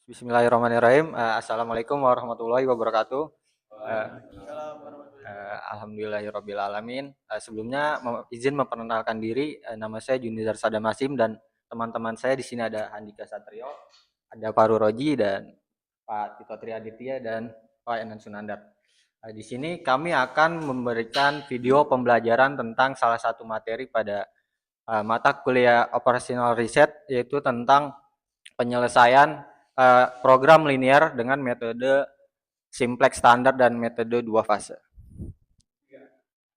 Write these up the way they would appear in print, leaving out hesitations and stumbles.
Bismillahirrahmanirrahim. Assalamualaikum warahmatullahi wabarakatuh. Waalaikumsalam warahmatullahi Alhamdulillahirabbil alamin. Sebelumnya izin memperkenalkan diri. Nama saya Junizar Sadamasim dan teman-teman saya di sini ada Handika Satrio, ada Faru Roji dan Pak Tito Triaditya dan Pak Enan Sunandar. Di sini kami akan memberikan video pembelajaran tentang salah satu materi pada mata kuliah operational research, yaitu tentang penyelesaian program linear dengan metode simplex standar dan metode dua fase.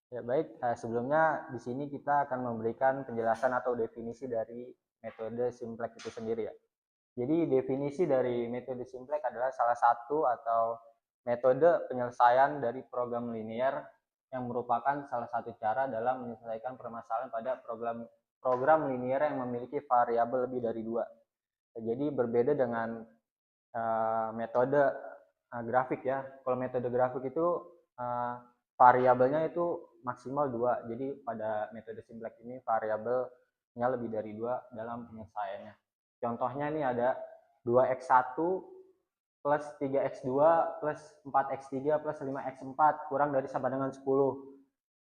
Ya baik, sebelumnya di sini kita akan memberikan penjelasan atau definisi dari metode simplex itu sendiri ya. Jadi definisi dari metode simplex adalah salah satu atau metode penyelesaian dari program linear yang merupakan salah satu cara dalam menyelesaikan permasalahan pada program linear yang memiliki variabel lebih dari dua. Jadi berbeda dengan metode grafik ya. Kalau metode grafik itu variabelnya itu maksimal 2. Jadi pada metode simplex ini variabelnya lebih dari 2 dalam penyelesaiannya. Contohnya ini ada 2x1 plus 3x2 plus 4x3 plus 5x4 kurang dari sama dengan 10.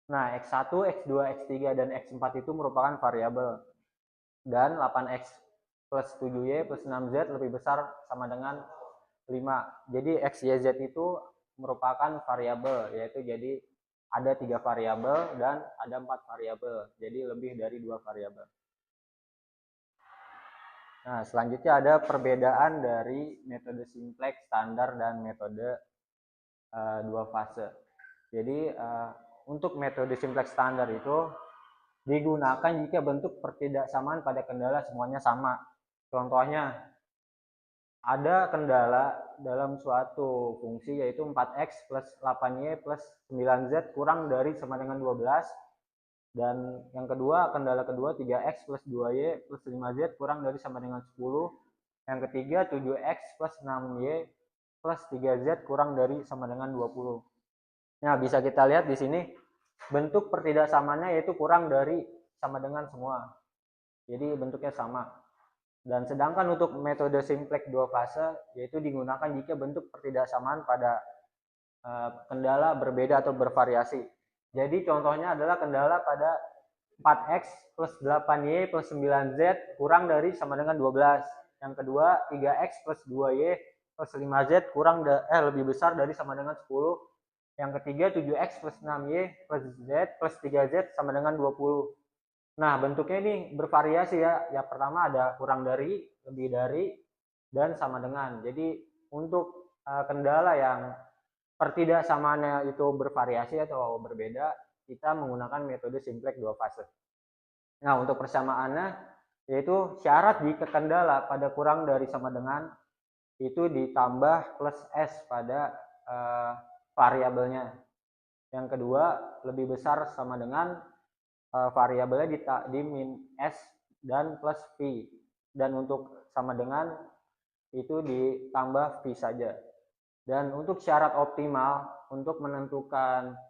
Nah, x1, x2, x3, dan x4 itu merupakan variabel. Dan 8x plus 7y plus 6z lebih besar sama dengan 5. Jadi x, y, z itu merupakan variabel, yaitu jadi ada 3 variabel dan ada 4 variabel. Jadi lebih dari 2 variabel. Nah, selanjutnya ada perbedaan dari metode simplex standar dan metode dua fase. Jadi untuk metode simplex standar itu digunakan jika bentuk pertidaksamaan pada kendala semuanya sama. Contohnya, ada kendala dalam suatu fungsi yaitu 4x plus 8y plus 9z kurang dari sama dengan 12. Dan yang kedua, kendala kedua 3x plus 2y plus 5z kurang dari sama dengan 10. Yang ketiga 7x plus 6y plus 3z kurang dari sama dengan 20. Nah, bisa kita lihat di sini bentuk pertidaksamaannya yaitu kurang dari sama dengan semua. Jadi bentuknya sama. Dan sedangkan untuk metode simplex dua fase yaitu digunakan jika bentuk pertidaksamaan pada kendala berbeda atau bervariasi. Jadi contohnya adalah kendala pada 4x plus 8y plus 9z kurang dari sama dengan 12. Yang kedua 3x plus 2y plus 5z kurang lebih besar dari sama dengan 10. Yang ketiga 7x plus 6y plus z plus 3z sama dengan 20. Nah, bentuknya ini bervariasi ya. Yang pertama ada kurang dari, lebih dari, dan sama dengan. Jadi untuk kendala yang pertidaksamaannya itu bervariasi atau berbeda, kita menggunakan metode simplex dua fase. Nah, untuk persamaannya yaitu syarat jika kendala pada kurang dari sama dengan itu ditambah plus s pada variabelnya. Yang kedua, lebih besar sama dengan variabelnya di min s dan plus v, dan untuk sama dengan itu ditambah v saja. Dan untuk syarat optimal untuk menentukan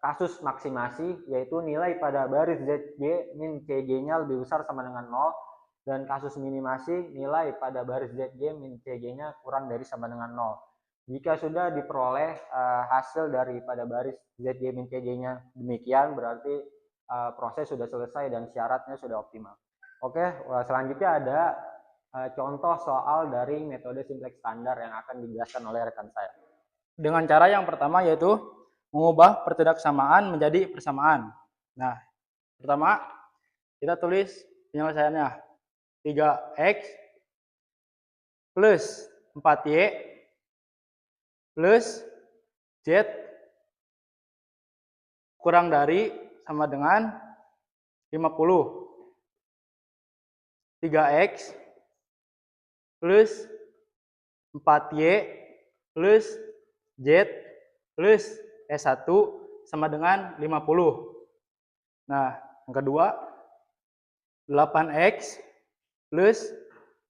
kasus maksimasi yaitu nilai pada baris zj min cj-nya lebih besar sama dengan 0, dan kasus minimasi nilai pada baris zj min cj-nya kurang dari sama dengan 0. Jika sudah diperoleh hasil daripada baris ZJ min CJ-nya demikian, berarti proses sudah selesai dan syaratnya sudah optimal. Oke, selanjutnya ada contoh soal dari metode simplex standar yang akan dijelaskan oleh rekan saya. Dengan cara yang pertama yaitu mengubah pertidaksamaan menjadi persamaan. Nah, pertama kita tulis penyelesaiannya 3x plus 4y plus z kurang dari sama dengan 50. 3x plus 4y plus z plus S1 sama dengan 50. Nah, yang kedua 8x plus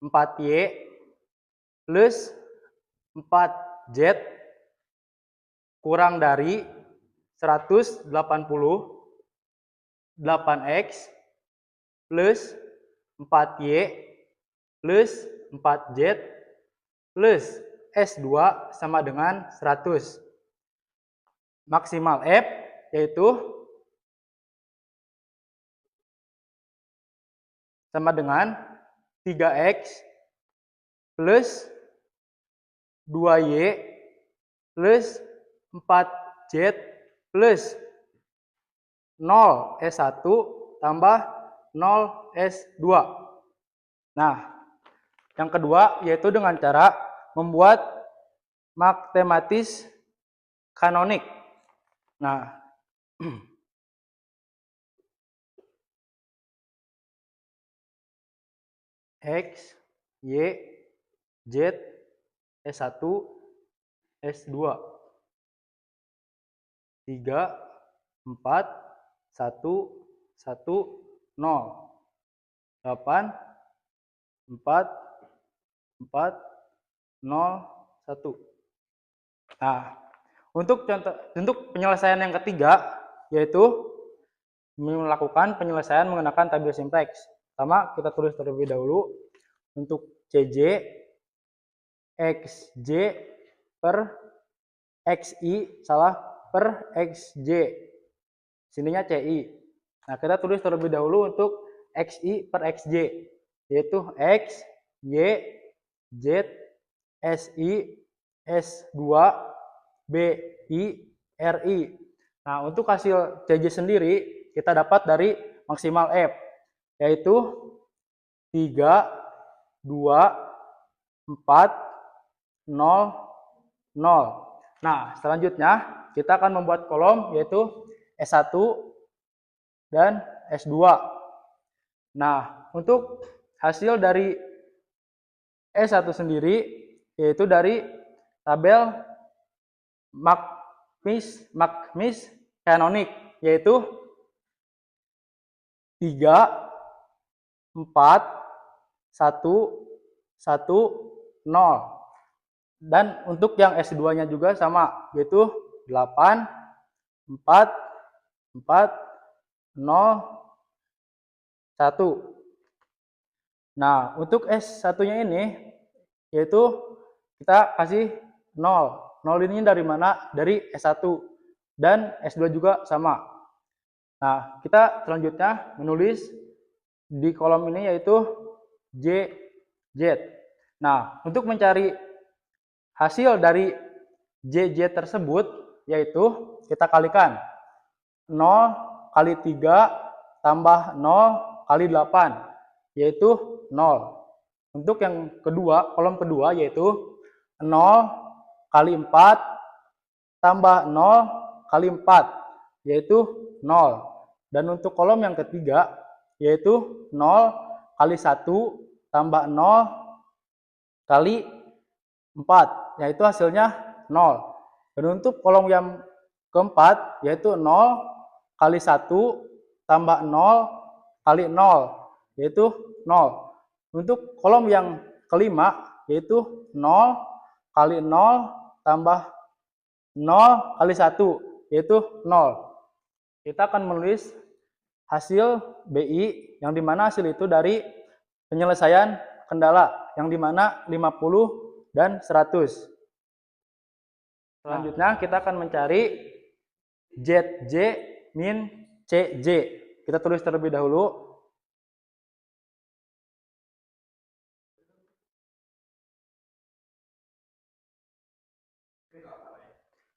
4y plus 4z kurang dari 180 8x plus 4y plus 4Z plus S2 sama dengan 100. Maksimal F yaitu sama dengan 3X plus 2Y plus 4Z plus 0 S1 tambah 0 S2. Nah, yang kedua yaitu dengan cara membuat matematis kanonik. Nah, X, Y, Z, S1, S2. 3, 4, 1, 1, 0. 8, 4, 4, 0, 1. Nah, untuk penyelesaian yang ketiga, yaitu melakukan penyelesaian menggunakan tabel simpleks. Pertama, kita tulis terlebih dahulu untuk CJ, XJ per XI, per XJ. Sininya CI. Nah, kita tulis terlebih dahulu untuk XI per XJ, yaitu X, Y, Z, SI, S2, BI, RI. Nah, untuk hasil CJ sendiri kita dapat dari maksimal F, yaitu 3, 2, 4, 0, 0. Nah, selanjutnya kita akan membuat kolom yaitu S1 dan S2. Nah, untuk hasil dari S1 sendiri yaitu dari tabel matematis kanonik, yaitu 3, 4, 1, 1, 0. Dan untuk yang S2-nya juga sama, yaitu 8, 4, 4, 0, 1. Nah, untuk S1-nya ini, yaitu kita kasih 0. 0 ini dari mana? Dari S1. Dan S2 juga sama. Nah, kita selanjutnya menulis di kolom ini yaitu J, Z. Nah, untuk mencari hasil dari JJ tersebut, yaitu kita kalikan 0 kali 3 tambah 0 kali 8, yaitu 0. Untuk yang kedua, kolom kedua yaitu 0 kali 4 tambah 0 kali 4, yaitu 0. Dan untuk kolom yang ketiga yaitu 0 kali 1 tambah 0 kali 4, yaitu hasilnya 0. Dan untuk kolom yang keempat yaitu 0 kali 1 tambah 0 kali 0, yaitu 0. Untuk kolom yang kelima yaitu 0 kali 0 tambah 0 kali 1, yaitu 0. Kita akan menulis hasil BI yang dimana hasil itu dari penyelesaian kendala yang dimana 50 dan 100. Selanjutnya kita akan mencari ZJ min CJ. Kita tulis terlebih dahulu.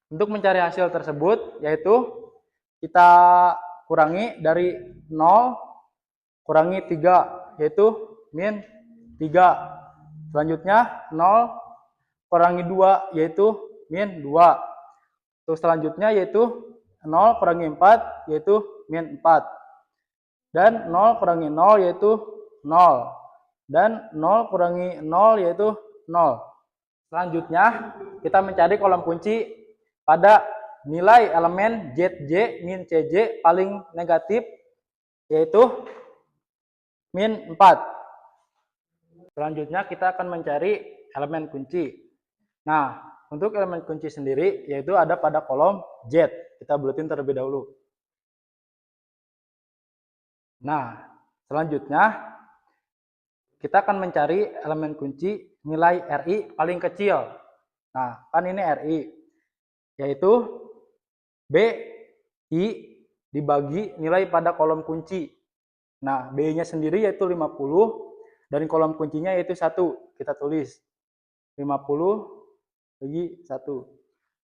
Untuk mencari hasil tersebut yaitu kita kurangi dari 0 kurangi 3, yaitu min 3. Selanjutnya 0 kurangi 2 yaitu min 2. Terus selanjutnya yaitu 0 kurangi 4 yaitu min 4. Dan 0 kurangi 0 yaitu 0. Dan 0 kurangi 0 yaitu 0. Selanjutnya kita mencari kolom kunci pada nilai elemen ZJ min CJ paling negatif, yaitu min 4. Selanjutnya kita akan mencari elemen kunci. Nah, untuk elemen kunci sendiri yaitu ada pada kolom Z. Kita buletin terlebih dahulu. Nah, selanjutnya kita akan mencari elemen kunci nilai RI paling kecil. Nah, kan ini RI, yaitu BI dibagi nilai pada kolom kunci. Nah, BI-nya sendiri yaitu 50, dan kolom kuncinya yaitu 1. Kita tulis 50 bagi 1.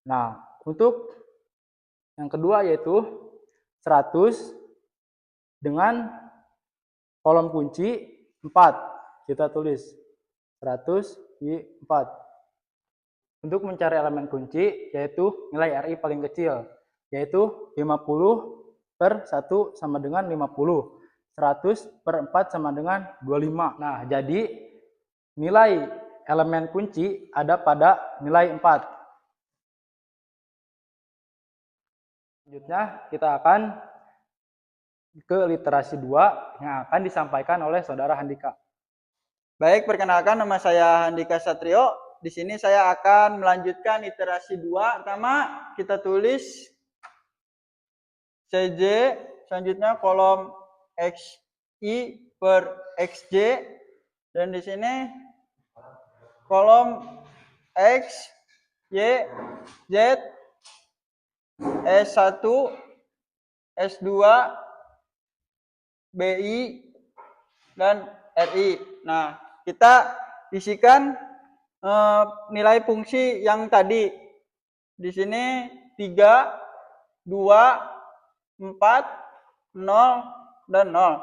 Nah, untuk yang kedua yaitu 100 dengan kolom kunci 4. Kita tulis 100 bagi 4. Untuk mencari elemen kunci yaitu nilai RI paling kecil, yaitu 50 per 1 sama dengan 50. 100 per 4 sama dengan 25. Nah, jadi nilai elemen kunci ada pada nilai 4. Selanjutnya kita akan ke literasi 2 yang akan disampaikan oleh Saudara Handika. Baik, perkenalkan nama saya Handika Satrio. Di sini saya akan melanjutkan iterasi 2. Pertama, kita tulis CJ, selanjutnya kolom XI per XJ, dan di sini kolom X, Y, Z, S1, S2, BI, dan RI. Nah, kita isikan nilai fungsi yang tadi. Di sini 3, 2, 4, 0, dan 0.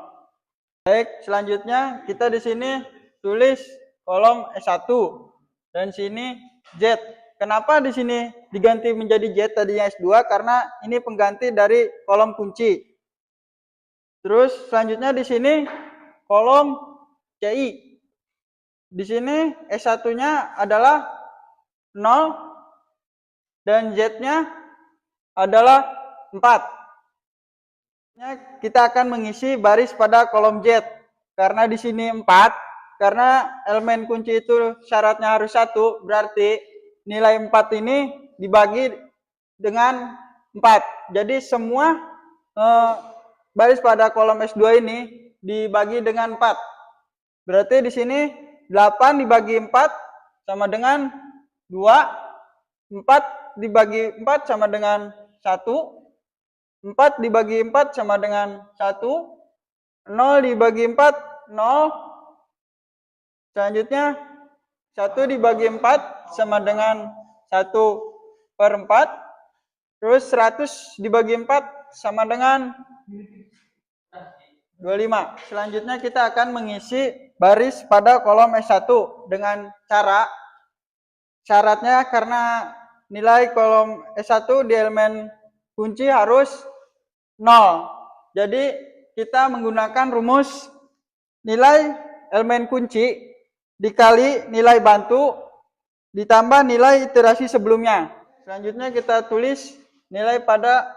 Baik, selanjutnya kita di sini tulis kolom S1 dan sini Z. Kenapa di sini diganti menjadi Z tadinya S2? Karena ini pengganti dari kolom kunci. Terus selanjutnya di sini kolom CI. Di sini S1-nya adalah 0 dan Z-nya adalah 4. Kita akan mengisi baris pada kolom Z. Karena di sini 4, karena elemen kunci itu syaratnya harus 1, berarti nilai 4 ini dibagi dengan 4. Jadi semua baris pada kolom S2 ini dibagi dengan 4. Berarti di sini 8 dibagi 4 sama dengan 2. 4 dibagi 4 sama dengan 1. 4 dibagi 4 sama dengan 1. 0 dibagi 4, 0. Selanjutnya 1 dibagi 4 sama dengan 1 per 4. Terus 100 dibagi 4 sama dengan 25. Selanjutnya kita akan mengisi baris pada kolom S1 dengan syaratnya karena nilai kolom S1 di elemen kunci harus 0. Jadi kita menggunakan rumus nilai elemen kunci dikali nilai bantu ditambah nilai iterasi sebelumnya. Selanjutnya kita tulis nilai pada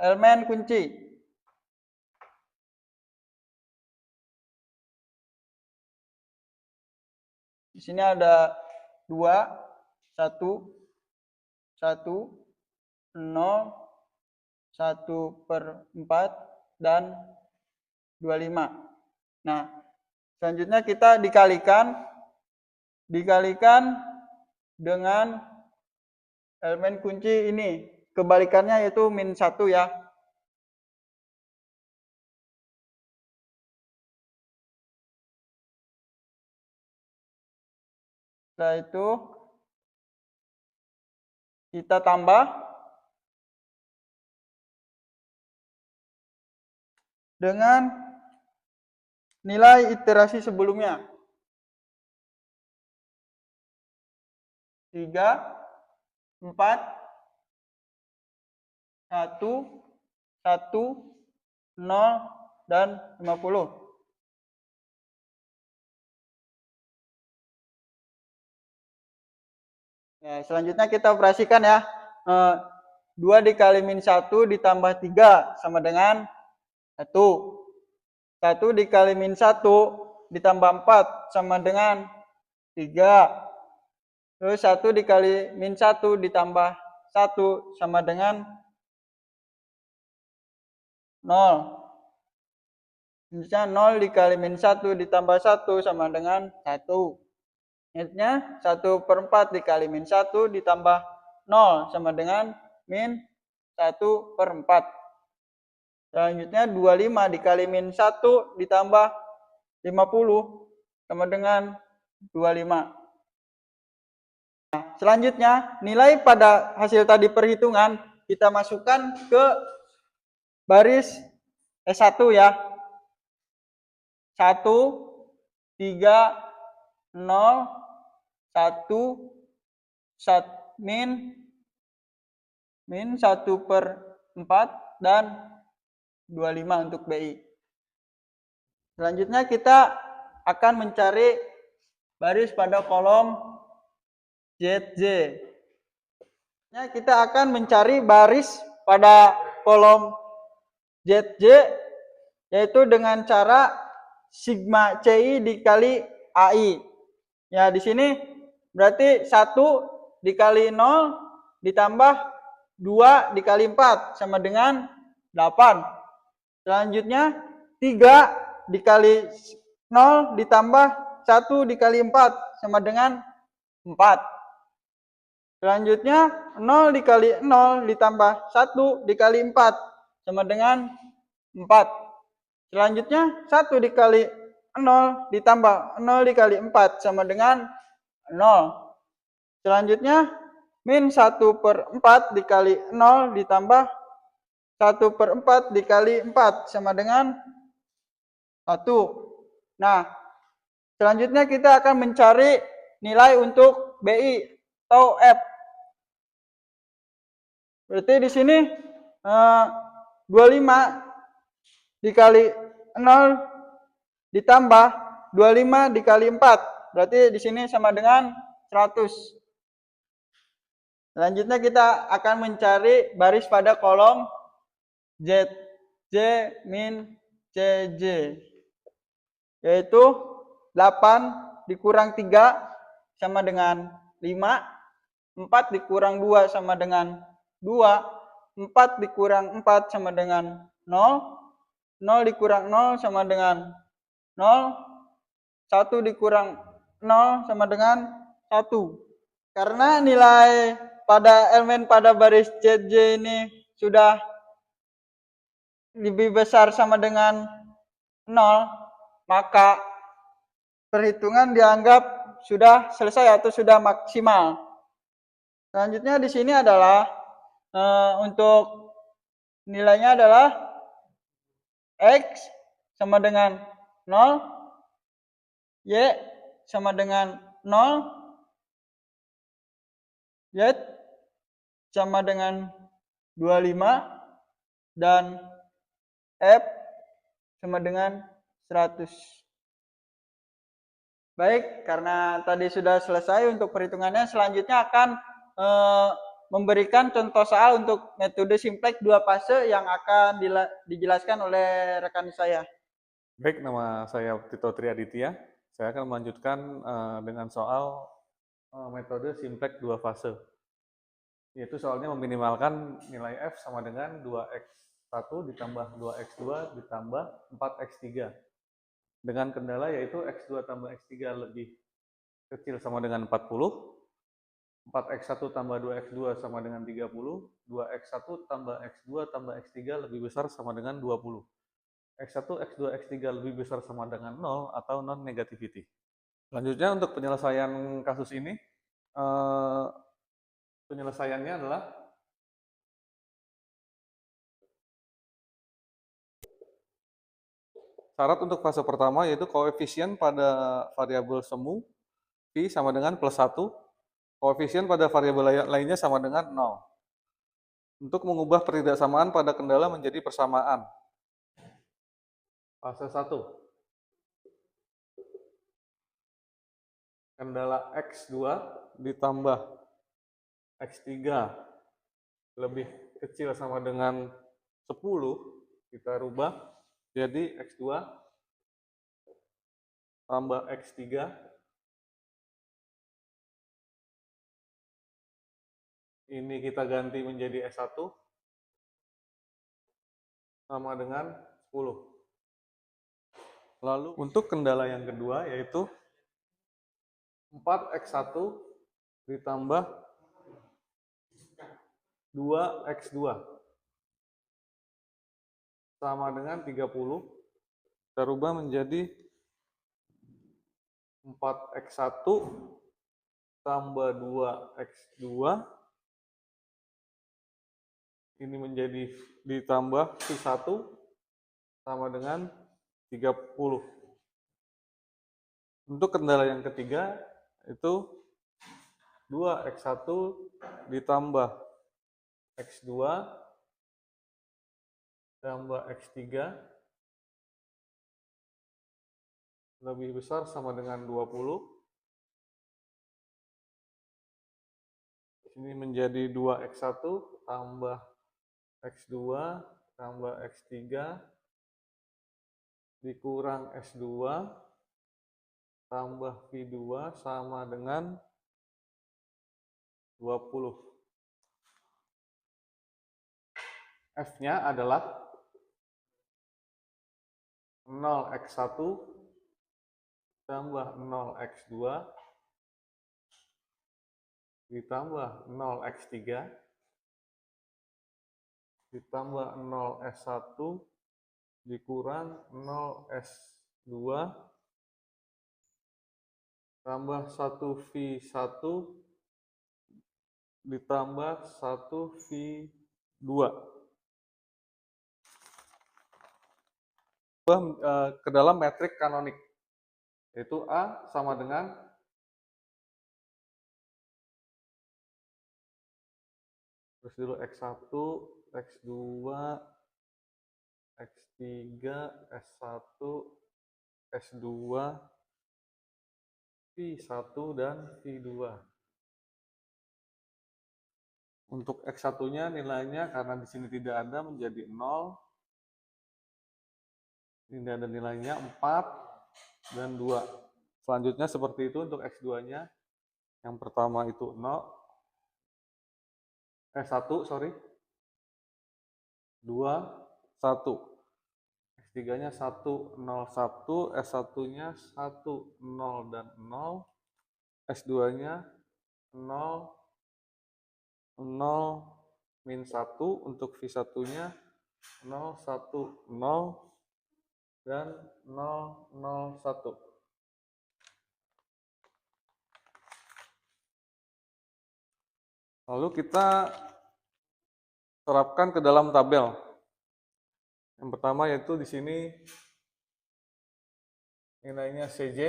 elemen kunci. Di sini ada 2, 1, 1, 0, 1 per 4, dan 25. Nah, selanjutnya kita dikalikan dengan elemen kunci ini. Kebalikannya yaitu -1 ya. Setelah itu kita tambah dengan nilai iterasi sebelumnya. 3, 4, 1, 1, 0, dan 50. Ya, selanjutnya kita operasikan ya. 2 dikali -1 ditambah 3 sama dengan 1. 1 dikali -1 ditambah 4 sama dengan 3. Terus 1 dikali -1 ditambah 1 sama dengan 0. Misalnya 0 dikali min 1 ditambah 1 sama dengan 1. Intinya 1/4 dikali min 1 ditambah 0 sama dengan min 1/4. Selanjutnya 25 dikali min 1 ditambah 50 sama dengan 25. Nah, selanjutnya nilai pada hasil tadi perhitungan kita masukkan ke baris S1 ya. 1, 3, 0, 1, min 1/4 dan 25 untuk BI. Selanjutnya kita akan mencari baris pada kolom ZJ. Nah, kita akan mencari baris pada kolom ZJ yaitu dengan cara sigma CI dikali AI. Ya, di sini berarti 1 dikali 0 ditambah 2 dikali 4 sama dengan 8. Selanjutnya 3 dikali 0 ditambah 1 dikali 4 sama dengan 4. Selanjutnya 0 dikali 0 ditambah 1 dikali 4 sama dengan 4. Selanjutnya 1 dikali 0 ditambah 0 dikali 4 sama dengan 0. Selanjutnya min 1/4 dikali 0 ditambah 1/4 dikali 4 sama dengan 1. Nah, selanjutnya kita akan mencari nilai untuk BI atau F. Berarti di sini 25 dikali 0 ditambah 25 dikali 4. Berarti di sini sama dengan 100. Selanjutnya kita akan mencari baris pada kolom ZJ min CJ. Yaitu 8 dikurang 3 sama dengan 5. 4 dikurang 2 sama dengan 2. 4 dikurang 4 sama dengan 0. 0 dikurang 0 sama dengan 0. 1 dikurang 0 sama dengan 1. Karena nilai pada elemen pada baris ZJ ini sudah lebih besar sama dengan 0, maka perhitungan dianggap sudah selesai atau sudah maksimal. Selanjutnya di sini adalah untuk nilainya adalah X sama dengan 0, Y sama dengan 0, Z sama dengan 25, dan F sama dengan 100. Baik, karena tadi sudah selesai untuk perhitungannya, selanjutnya akan memberikan contoh soal untuk metode simplex 2 fase yang akan dijelaskan oleh rekan saya. Baik, nama saya Tito Triaditya. Saya akan melanjutkan dengan soal metode simplex 2 fase. Yaitu soalnya meminimalkan nilai F sama dengan 2x1 ditambah 2x2 ditambah 4x3. Dengan kendala yaitu x2 tambah x3 lebih kecil sama dengan 40, 4x1 tambah 2x2 sama dengan 30, 2x1 tambah x2 tambah x3 lebih besar sama dengan 20. X1, X2, X3 lebih besar sama dengan 0 atau non-negativity. Selanjutnya untuk penyelesaian kasus ini, penyelesaiannya adalah syarat untuk fase pertama yaitu koefisien pada variabel semu V sama dengan +1, koefisien pada variabel lainnya sama dengan 0. Untuk mengubah pertidaksamaan pada kendala menjadi persamaan. Fase 1. Kendala X2 ditambah X3 lebih kecil sama dengan 10, kita rubah jadi X2 tambah X3 ini kita ganti menjadi S1 sama dengan 10. Lalu untuk kendala yang kedua yaitu 4x1 ditambah 2x2 sama dengan 30. Kita rubah menjadi 4x1 tambah 2x2. Ini menjadi ditambah V1 sama dengan 30. Untuk kendala yang ketiga itu 2x1 ditambah x2 tambah x3 lebih besar sama dengan 20. Ini menjadi 2x1 tambah x2 tambah x3 dikurang s2 tambah v2 sama dengan 20. F-nya adalah 0x1 tambah 0x2 ditambah 0x3 ditambah 0s1 dikurang 0s2 tambah 1v1 ditambah 1v2 ke dalam metrik kanonik, yaitu A sama dengan terus dulu x1, x2, x3, s1, s2, v1 dan v2. Untuk x1-nya nilainya karena di sini tidak ada menjadi 0. Ini ada nilainya 4 dan 2. Selanjutnya seperti itu untuk x2-nya. Yang pertama itu 1, 2, 1. X3-nya 1, 0, 1. S1-nya 1, 0 dan 0. S2-nya 0, 0, min 1. Untuk V1-nya 0, 1, 0 dan 0, 0, 1. Lalu kita terapkan ke dalam tabel. Yang pertama yaitu di sini nilainya CJ,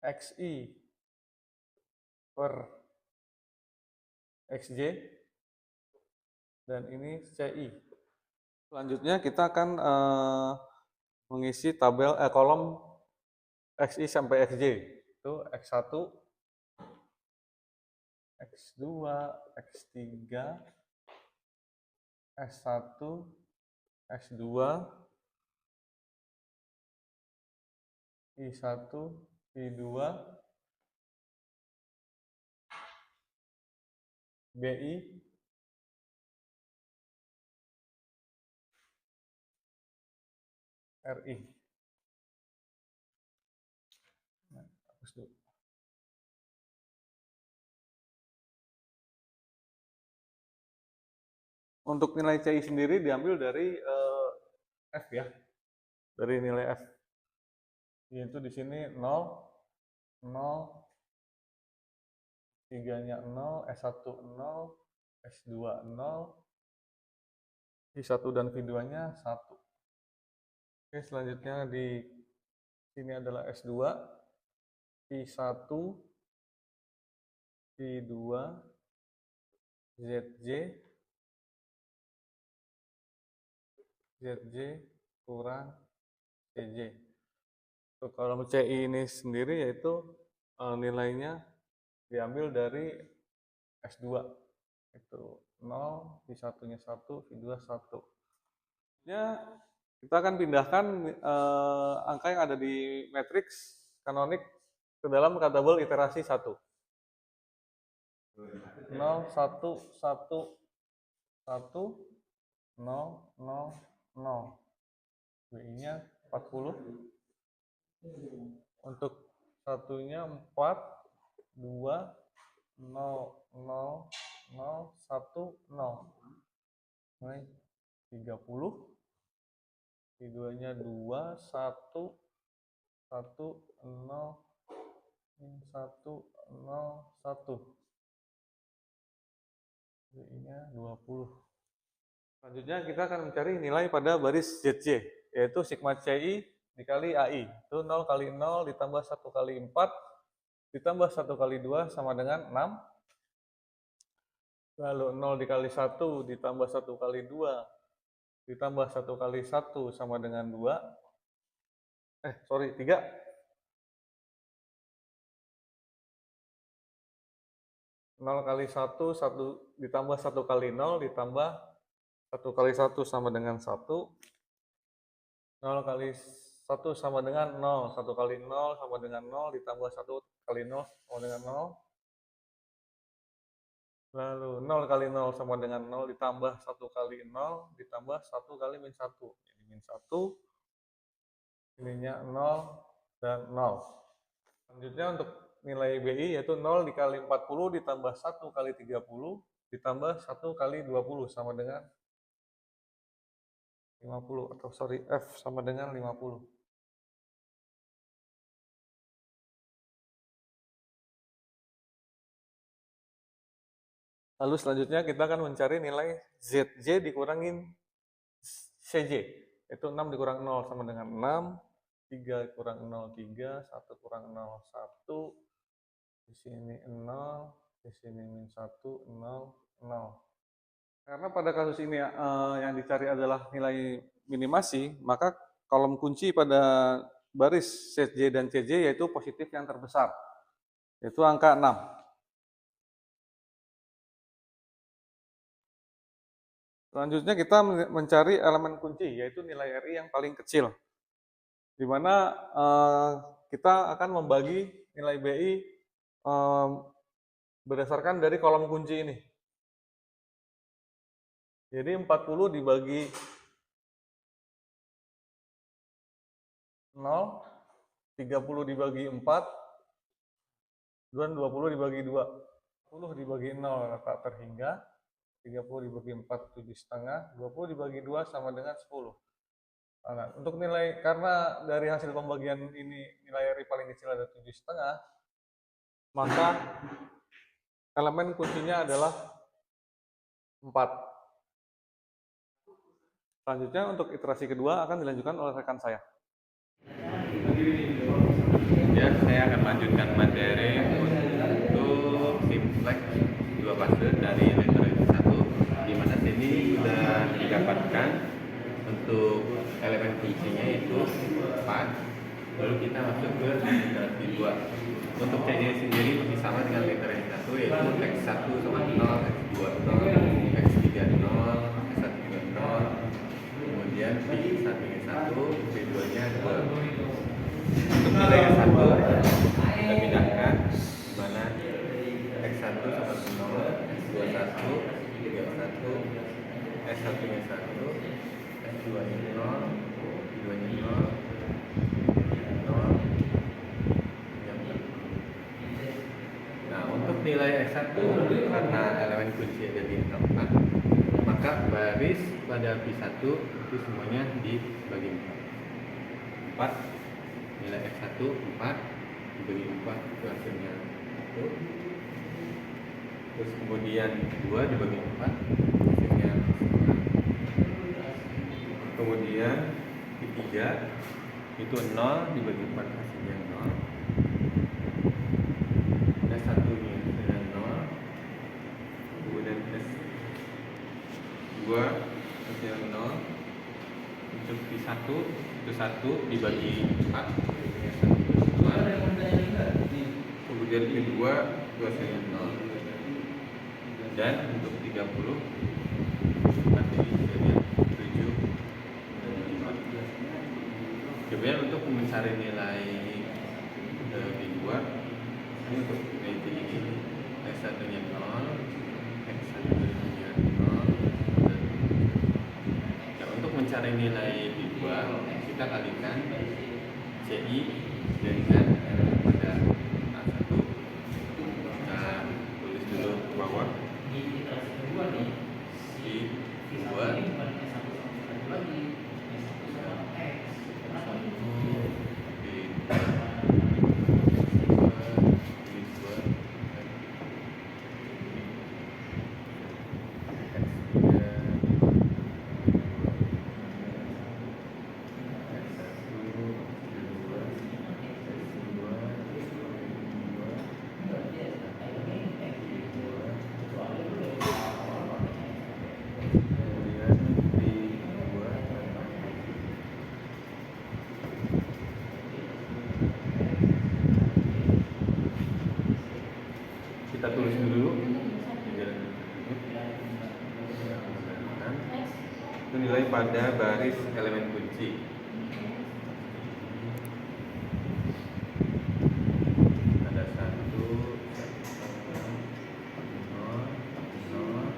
XI per XJ, dan ini CI. Selanjutnya kita akan mengisi tabel kolom XI sampai XJ. Itu X1, X2, X3, S1, S2, I1, I2, BI, RI. Nah, hapus dulu. Untuk nilai CI sendiri diambil dari F ya, dari nilai F. Yaitu di sini 0, 0, 3-nya 0, S1 0, S2 0, I1 dan V2-nya 1. Oke, selanjutnya di sini adalah S2, I1, I2, ZJ, ZJ kurang CJ. Untuk kolom CI ini sendiri yaitu nilainya diambil dari S2. Itu 0, I1-nya 1, V2 1. Ya, kita akan pindahkan angka yang ada di matriks kanonik ke dalam tabel iterasi 1. 0, 1, 1, 1, 0, 0, 0. BI-nya 40. Untuk satunya 4, 2, 0, 0, 0, 1, 0. Nah, 30. Keduanya 2, 1, 1, 0, 1, 0, 1. BI-nya 20. Selanjutnya kita akan mencari nilai pada baris ZJ, yaitu sigma CI dikali AI. Itu 0 kali 0 ditambah 1 kali 4 ditambah 1 kali 2 sama dengan 6. Lalu 0 dikali 1 ditambah 1 kali 2 ditambah 1 kali 1 sama dengan 2. 3. 0 kali 1, 1 ditambah 1 kali 0 ditambah 1 kali 1 sama dengan 1. 0 kali 1 sama dengan 0. 1 kali 0 sama dengan 0 ditambah 1 kali 0 sama dengan 0. Lalu 0 kali 0 sama dengan 0 ditambah 1 kali 0 ditambah 1 kali min 1. Jadi min 1, ininya 0 dan 0. Selanjutnya untuk nilai BI yaitu 0 dikali 40 ditambah 1 kali 30 ditambah 1 kali 20 sama dengan 50, atau F sama dengan 50. Lalu selanjutnya kita akan mencari nilai ZJ dikurangin CJ, yaitu 6 dikurang 0 sama dengan 6, 3 kurang 0, 3, 1 kurang 0, 1, di sini 0, di sini min 1, 0, 0. Karena pada kasus ini yang dicari adalah nilai minimasi, maka kolom kunci pada baris ZJ dan CJ yaitu positif yang terbesar, yaitu angka 6. Selanjutnya kita mencari elemen kunci, yaitu nilai RI yang paling kecil, di mana kita akan membagi nilai BI berdasarkan dari kolom kunci ini. Jadi 40 dibagi 0, 30 dibagi 4, dan 20 dibagi 2. 10 dibagi 0 tak terhingga, 30 dibagi 4, 7,5, 20 dibagi 2 sama dengan 10. Nah, untuk nilai, karena dari hasil pembagian ini nilai RI paling kecil ada 7,5, maka elemen kuncinya adalah 4. Selanjutnya untuk iterasi kedua akan dilanjutkan oleh rekan saya. Ya, saya akan melanjutkan materi untuk simplex 2 fase dari metode 1, di mana sini sudah didapatkan untuk elemen kuncinya itu 4. Lalu kita masuk ke iterasi 2. Untuk CJ sendiri masih sama dengan metode 1, yaitu X1 sama 0, X2 0, X3 0, S1 juga 0. Kemudian P1 nya 1, P2 nya 2. Untuk nilai S1 kita pindahkan, di mana X1 sama 0, X2 1, P2 1, S1 nya 1, S2 nya 0, P2 nya 0, 0. Nah, untuk nilai S1 karena elemen kunci ada di 4, maka baris pada P1 itu semuanya dibagi 4. Nilai X1 4 dibagi 4 itu hasilnya 1. Terus kemudian 2 dibagi 4 hasilnya 9. Kemudian P3 itu 0 dibagi 4 hasilnya 0. S1 nya hasilnya 0. Kemudian S2 hasilnya 0. Untuk P1 itu 1 dibagi 4, kemudian P2 itu hasilnya 0. Dan untuk 30 hasilnya 7. Kemudian untuk mencari nilai P2, ini untuk nilai ini S1 nya 0, X1 nya 0. Untuk mencari nilai P2 kita kalikan CI dengan pada A1. Kita tulis dulu ke bawah. Kita tulis dulu itu nilai pada baris elemen kunci. Ada 1, 0, 0, 1,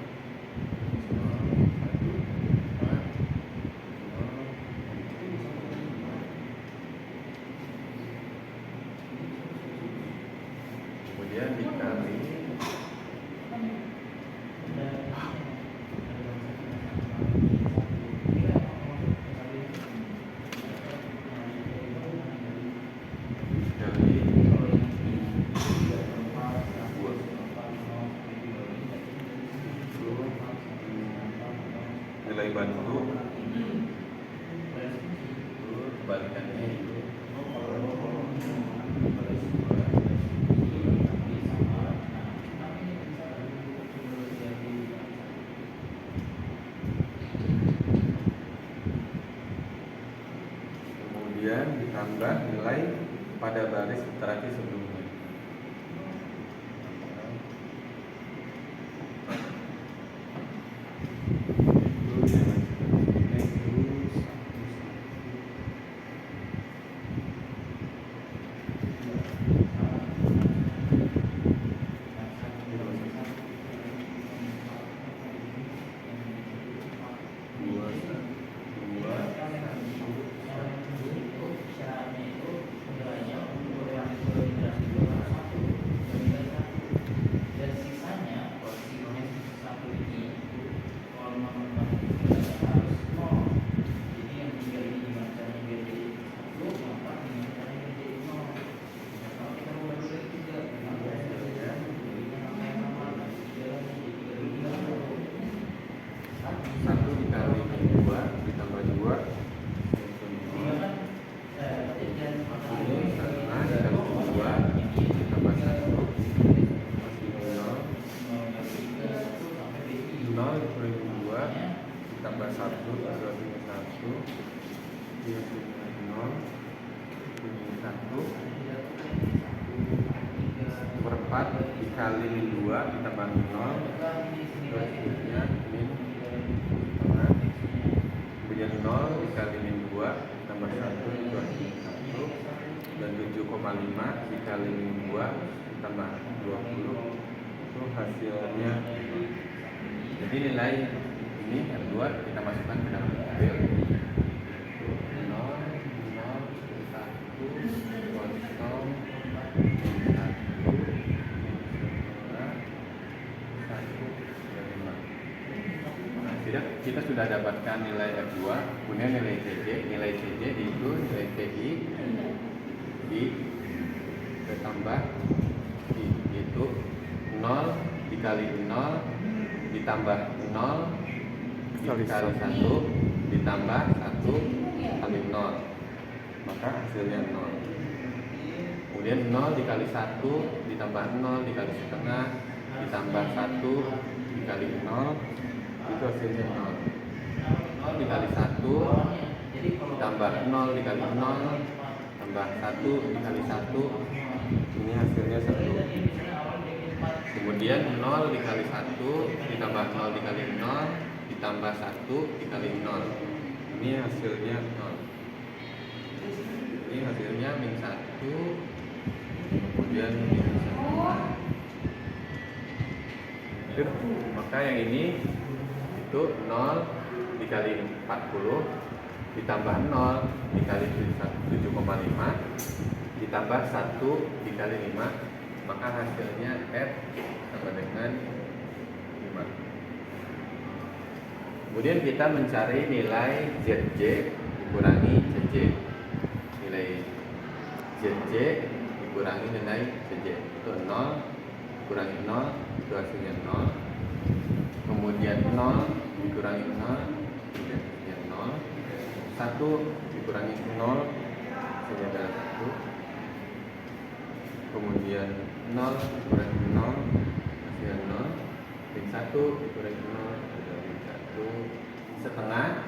kemudian dikali nilai bantu kebalikannya itu kemudian ditambah nilai pada baris literasi sebelumnya. Seperempat dikali min 2 ditambah min 0 selanjutnya min setengah, kemudian 0 dikali min 2 ditambah 1 itu min 1, dan 7,5 dikali min 2 ditambah 20 itu hasilnya. Jadi nilai ini R2 kita masukkan ke dalam tabel. Kita sudah dapatkan nilai F2, kemudian nilai CJ itu nilai CI ditambah I, itu 0 dikali 0 ditambah 0 dikali 1 ditambah 1 kali 0, maka hasilnya 0. Kemudian 0 dikali 1 ditambah 0 dikali setengah ditambah 1 dikali 0 itu hasilnya 0. 0 dikali 1 ditambah 0 dikali 0 tambah 1 dikali 1 ini hasilnya 1. Kemudian 0 dikali 1 ditambah 0 dikali 0 ditambah 1 dikali 0 ini hasilnya 0. Ini hasilnya min 1 kemudian min 1. Maka yang ini itu 0 dikali 40 ditambah 0 dikali 7,5 ditambah 1 dikali 5, maka hasilnya F sama dengan 5. Kemudian kita mencari nilai ZJ dikurangi CJ. Nilai ZJ dikurangi nilai CJ itu 0 dikurangi 0 itu hasilnya 0. Kemudian 0 dikurangi 0 itu hasilnya 0. 1 dikurangi 0 hasilnya adalah 1. Kemudian 0 dikurangi 0 hasilnya 0. Dan 1 dikurangi 0 adalah 1. Setengah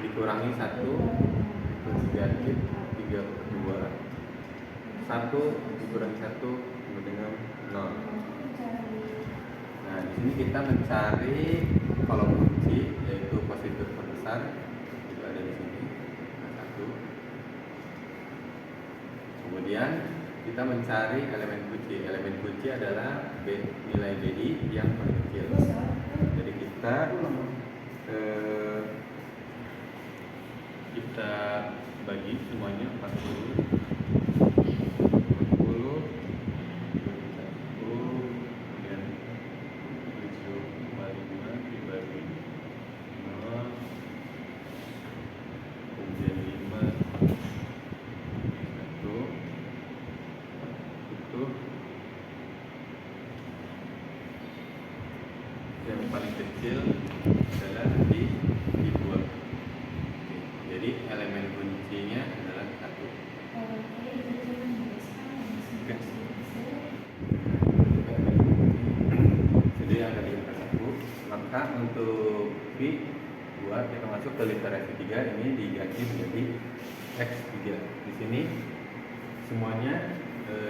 dikurangi 1 itu negatif 3/2. 1 dikurangi 1 sama dengan 0. Nah, di sini kita mencari kolom kunci yaitu positif terbesar itu ada di sini 1. Kemudian kita mencari elemen kunci. Elemen kunci adalah nilai BI yang paling kecil. Jadi kita bagi semuanya 40 kemudian 7,5 dibagi 0 kemudian 5 1 itu yang paling kecil adalah dibuat. Jadi elemen kuncinya adalah 1. Oke. Jadi yang tadi angka 1, maka untuk V2 kita masuk ke literasi 3 ini diganti menjadi X3. Di sini semuanya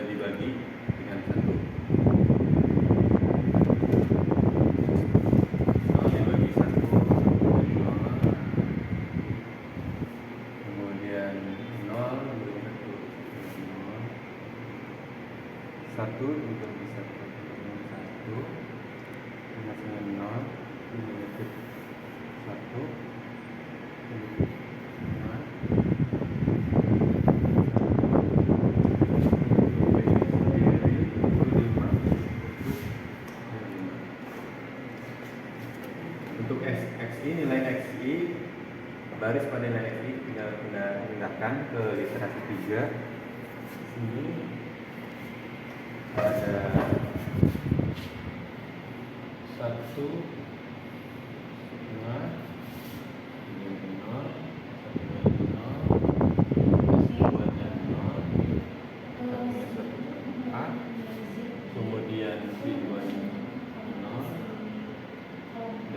dibagi dengan 1. Satu dibagi 1 dengan 1 hasilnya 0 negatif 1 untuk XI, nilai XI baris pada nilai XI tinggal kita pindahkan ke literasi 3. Sini ada 1 setengah 0 kemudian V2 nya 0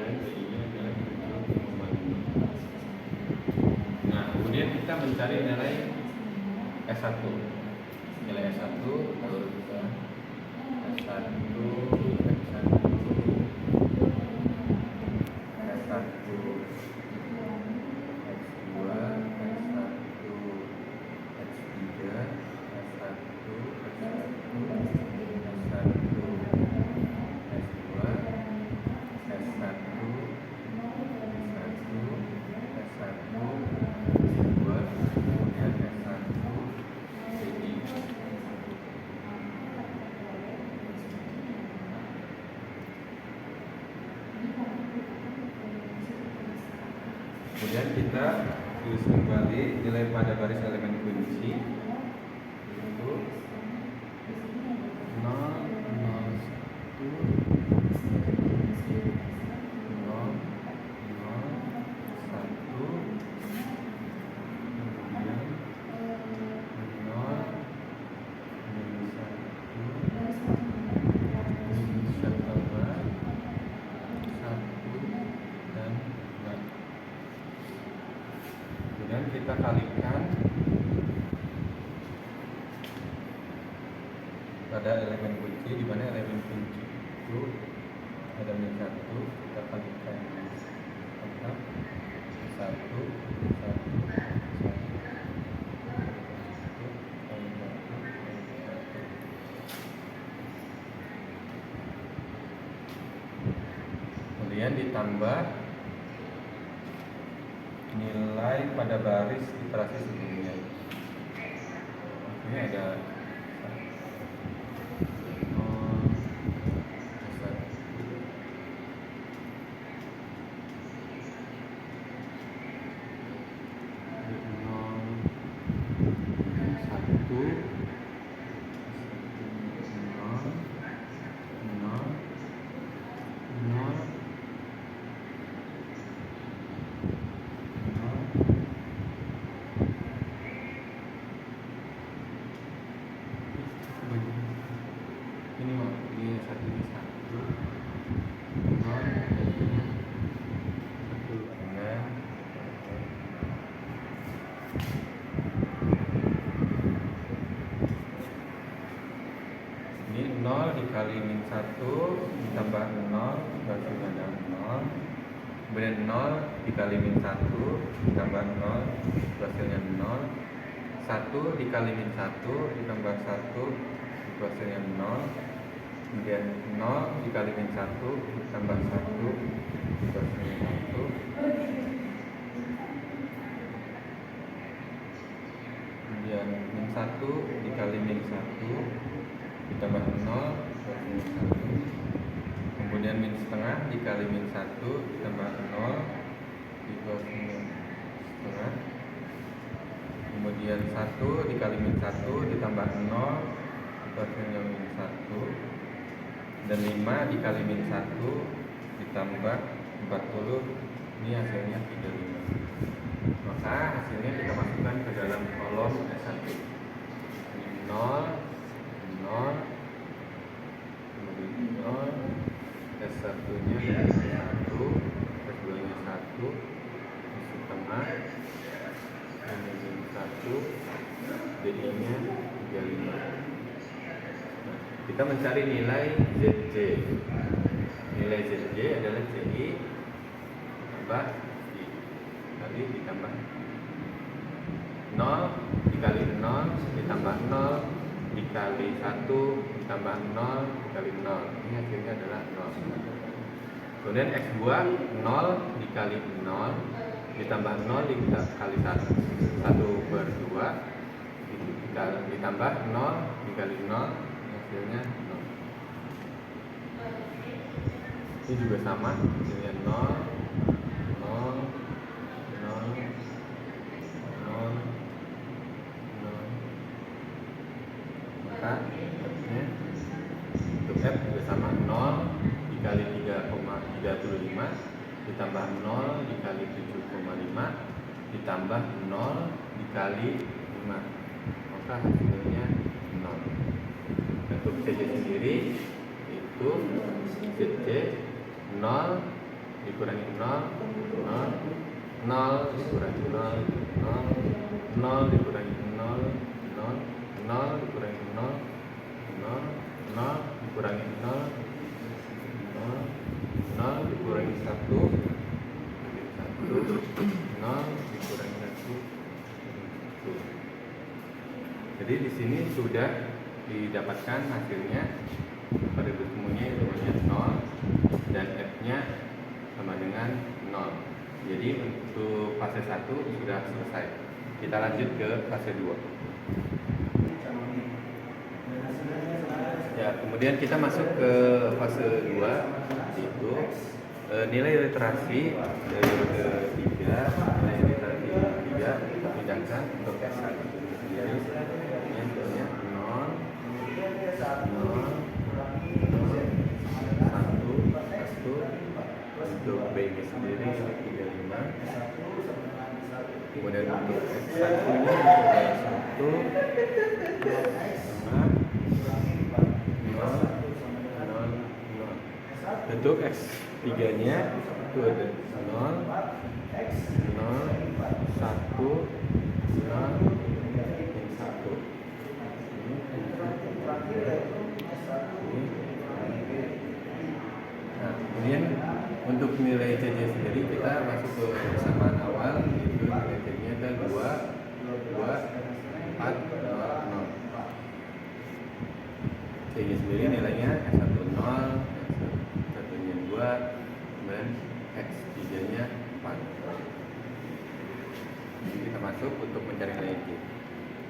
dan B-nya adalah 7,5. Nah, kemudian kita mencari nilai S1. Nilai S1 kalau kita S1 kemudian kita tulis kembali nilai pada baris elemen kunci yaitu 0, 0, 1, 0, 0, 1, kemudian 0, 1, dan 2. Kemudian kita kalikan pada elemen kunci, di mana elemen kunci itu ada min 1, kita kalikan 1, 1, kemudian ditambah nilai pada baris iterasi sebelumnya. Ini ada ini mau ini satu ini 0 dikali min 1 ditambah 0 berarti ada 0. Kemudian 0 dikali min 1 ditambah 0 hasilnya 0. 1 dikali min 1 ditambah 1 hasilnya 0. Kemudian 0 dikali min 1 ditambah 1 hasilnya 1. Kemudian min 1 dikali min 1 ditambah 0 hasilnya 1. Kemudian min setengah dikali min 1 ditambah 0 hasilnya setengah. Kemudian 1 dikali min 1 ditambah 0 hasilnya min 1. Dan 5 dikali min 1 ditambah 40, ini hasilnya 35. Maka hasilnya kita masukkan ke dalam kolom S1. 0, 0, kemudian 0, S1 nya 1, S2 nya 1, setengah, kemudian 1, DI nya 35. Kita mencari nilai ZJ. Nilai ZJ adalah CI tambah I tadi ditambah 0 dikali 0 ditambah 0 dikali 1 ditambah 0 dikali 0. Ini hasilnya adalah 0. Kemudian X2 0 dikali 0 ditambah 0 dikali 1 per 2 ditambah 0 dikali 0 hasilnya 0. Ini juga sama, hasilnya 0, 0, 0, 0, 0. Maka F-nya untuk F juga sama, 0 dikali 3,35 ditambah 0 dikali 7,5 ditambah 0 dikali 5. Maka hasilnya 0. Untuk CJ sendiri itu CJ 0 dikurangi 0, 0, 0 dikurangi 0, 0, 0 dikurangi 0, 0, 0 dikurangi 0, 0, 0 dikurangi 0, 0, 0 dikurangi 1, 1, 0 dikurangi 1. Jadi di sini sudah didapatkan hasilnya pada bertemunya ilmunya 0 dan F-nya sama dengan 0. Jadi untuk fase 1 sudah selesai. Kita lanjut ke fase 2. Ya, kemudian kita masuk ke fase 2, yaitu nilai literasi dari ketiga, nilai literasi ketiga kita pindahkan untuk S1 sendiri. Untuk B nya sendiri 35. Kemudian untuk X1 nya ada 1 sama 0, 0, 0. Untuk X3 nya itu ada 0, 0, 1, 0, 1. Nah, kemudian untuk nilai CJ sendiri kita masuk ke persamaan awal, yaitu nilai CJ nya ada 2, 4, 0. CJ sendiri nilainya S1 0, S1 nya 2, kemudian X3 nya 4. termasuk untuk mencari nilai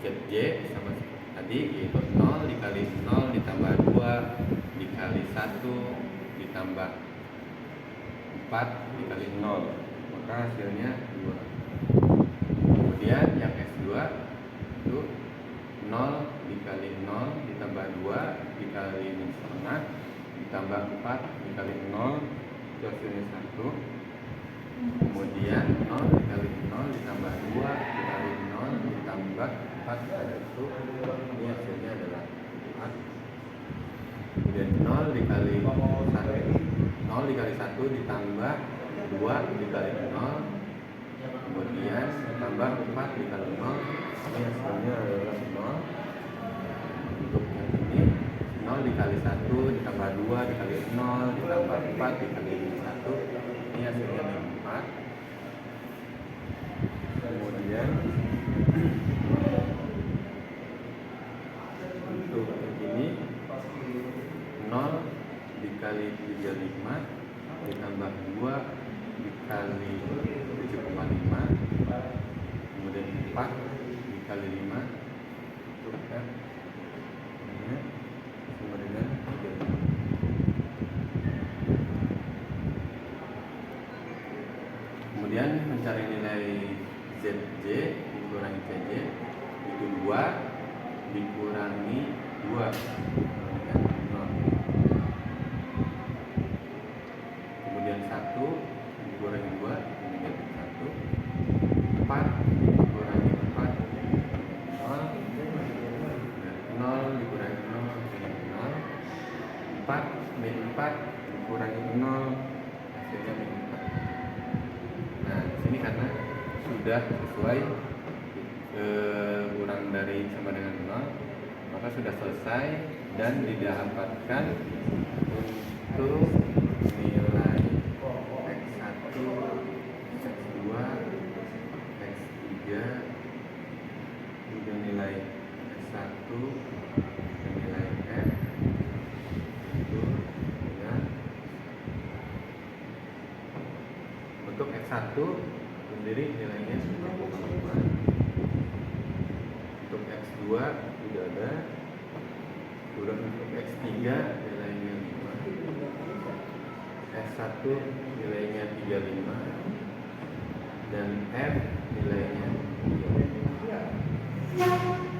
J. J sama seperti tadi, yaitu 0 dikali 0 ditambah 2 dikali 1 ditambah 4 dikali 0, maka hasilnya 2. Kemudian yang S2 itu 0 dikali 0 ditambah 2 dikali min setengah ditambah 4 dikali 0, itu hasilnya 1. Kemudian 0 dikali 0 ditambah 2 dikali 0 ditambah 4 dikali 1, ini hasilnya adalah 4. Kemudian 0 dikali 1 ditambah 2 dikali 0, kemudian tambah 4 dikali 0, ini hasilnya adalah 0. Untuk yang ini 0 dikali 1 ditambah 2 dikali 0 ditambah 4 dikali 1, ini hasilnya 4. Kemudian untuk yang ini 0 dikali 35 ditambah 2 dikali 7,5, kemudian 4 dikali 5 itu F, sama dengan 35. Kemudian mencari nilai ZJ dikurangi CJ, itu 2 dikurangi 2 dengan 0. Kemudian 1 dikurangi 2 itu menjadi 1. 4 dikurangi 4 0, 0 dikurangi 0 menjadi 0. 4 min 4 dikurangi 0 hasilnya min 4. Nah, di sini karena sudah sesuai kurang dari sama dengan 0, maka sudah selesai dan didapatkan untuk nilai X1, X2, X3, kemudian nilai S1 dan nilai F itu ya. Untuk X1 sendiri nilainya 10,5. Untuk X2 tidak ada. Kemudian untuk X3 nilainya 5. S1 nilainya 35 dan F nilainya 3.